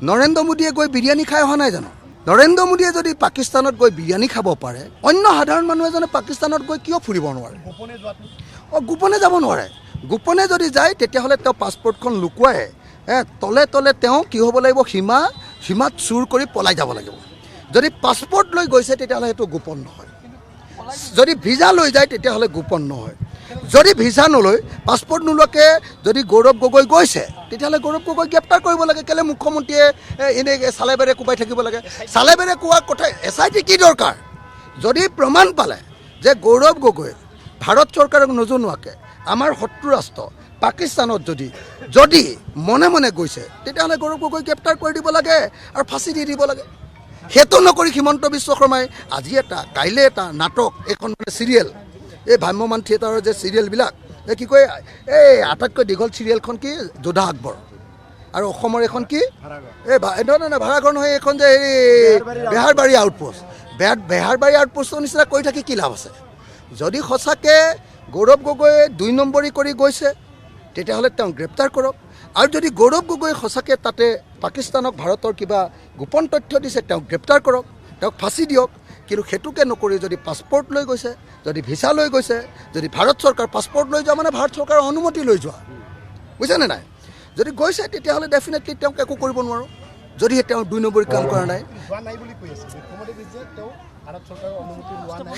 নৰেন্দ্ৰ মোদীয়ে গৈ বিৰিয়ানী খাই অহা নাই জানো নৰেন্দ্ৰ মোদীয়ে যদি পাকিস্তানত গৈ বিৰিয়ানী খাব পাৰে অন্য সাধাৰণ মানুহ এজনে পাকিস্তানত গৈ কিয় ফুৰিব নোৱাৰে গোপনে যাব নোৱাৰে গোপনে যদি যায় তেতিয়াহ'লে তেওঁ পাছপৰ্টখন লুকুৱাই তলে তলে তেওঁ কি হ'ব লাগিব সীমাত চুৰ কৰি পলাই যাব লাগিব যদি পাছপৰ্ট লৈ গৈছে তেতিয়াহ'লে সেইটো গোপন নহয় যদি ভিজা লৈ যায় তেতিয়াহ'লে গোপন নহয় যদি ভিজা নলৈ পাছপৰ্ট নোলোৱাকৈ যদি গৌৰৱ গগৈ গৈছে তেতিয়াহ'লে গৌৰৱ গগৈ গ্ৰেপ্তাৰ কৰিব লাগে কেলে মুখ্যমন্ত্ৰীয়ে এনেই চালেবেৰে কোবাই থাকিব লাগে চালেবেৰে কোৱাৰ কথা SIT কি দৰকাৰ যদি প্ৰমাণ পালে যে গৌৰৱ গগৈ ভাৰত চৰকাৰক নজনোৱাকৈ আমাৰ শত্ৰু ৰাষ্ট্ৰ পাকিস্তানত যদি মনে মনে গৈছে তেতিয়াহ'লে গৌৰৱ গগৈ গ্ৰেপ্তাৰ কৰি দিব লাগে আৰু ফাঁচি দি দিব লাগে সেইটো নকৰি হিমন্ত বিশ্ব শৰ্মাই আজি এটা কাইলৈ এটা নাটক এখন মানে চিৰিয়েল এই ভ্ৰাম্যমান থিয়েটাৰৰ যে চিৰিয়েলবিলাক কি কয় এই আটাইতকৈ দীঘল চিৰিয়েলখন কি যোধা আকবৰ আৰু অসমৰ এখন কি এই নহয় ভাড়াঘৰ নহয় এইখন যে হেৰি বেহাৰবাৰী আউটপোষ্ট বেহাৰবাৰী আউটপোষ্টৰ নিচিনা কৰি থাকি কি লাভ আছে যদি সঁচাকৈ গৌৰৱ গগৈ 2 নম্বৰী কৰি গৈছে তেতিয়াহ'লে তেওঁ গ্ৰেপ্তাৰ কৰক আৰু যদি গৌৰৱ গগৈ সঁচাকৈ তাতে পাকিস্তানক ভাৰতৰ কিবা গোপন তথ্য দিছে তেওঁক গ্ৰেপ্তাৰ কৰক তেওঁক ফাঁচি দিয়ক কিন্তু সেইটোকে নকৰি যদি পাছপৰ্ট লৈ গৈছে যদি ভিছা লৈ গৈছে যদি ভাৰত চৰকাৰ পাছপৰ্ট লৈ যোৱা মানে ভাৰত চৰকাৰৰ অনুমতি লৈ যোৱা বুজিছেনে নাই যদি গৈছে তেতিয়াহ'লে ডেফিনেটলি তেওঁক একো কৰিব নোৱাৰোঁ যদিহে তেওঁ 2 নম্বৰী কাম কৰা নাই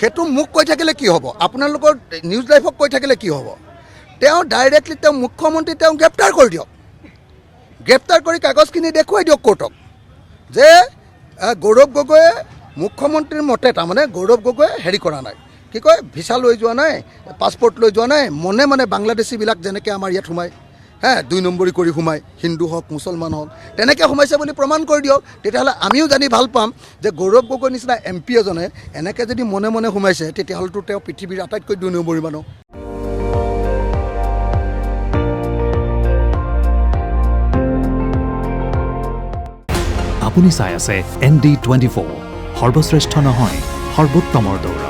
সেইটো মোক কৈ থাকিলে কি হ'ব আপোনালোকৰ নিউজ লাইভক কৈ থাকিলে কি হ'ব তেওঁ ডাইৰেক্টলি তেওঁ মুখ্যমন্ত্ৰী তেওঁ গ্ৰেপ্তাৰ কৰি দিয়ক গ্ৰেপ্তাৰ কৰি কাগজখিনি দেখুৱাই দিয়ক কোৰ্টক যে গৌৰৱ গগৈয়ে মুখ্যমন্ত্ৰীৰ মতে তাৰমানে গৌৰৱ গগৈয়ে হেৰি কৰা নাই কি কয় ভিছা লৈ যোৱা নাই পাছপৰ্ট লৈ যোৱা নাই মনে মনে বাংলাদেশীবিলাক যেনেকৈ আমাৰ ইয়াত সোমায় 2 নম্বৰী কৰি সোমায় হিন্দু হওক মুছলমান হওক তেনেকৈ সোমাইছে বুলি প্ৰমাণ কৰি দিয়ক তেতিয়াহ'লে আমিও জানি ভাল পাম যে গৌৰৱ গগৈ নিচিনা MP এজনে এনেকৈ যদি মনে মনে সোমাইছে তেতিয়াহ'লেতো তেওঁ পৃথিৱীৰ আটাইতকৈ 2 নম্বৰী মানুহ আপুনি চাই আছে ND24 সৰ্বশ্ৰেষ্ঠ নহয় সৰ্বোত্তমৰ দৌৰ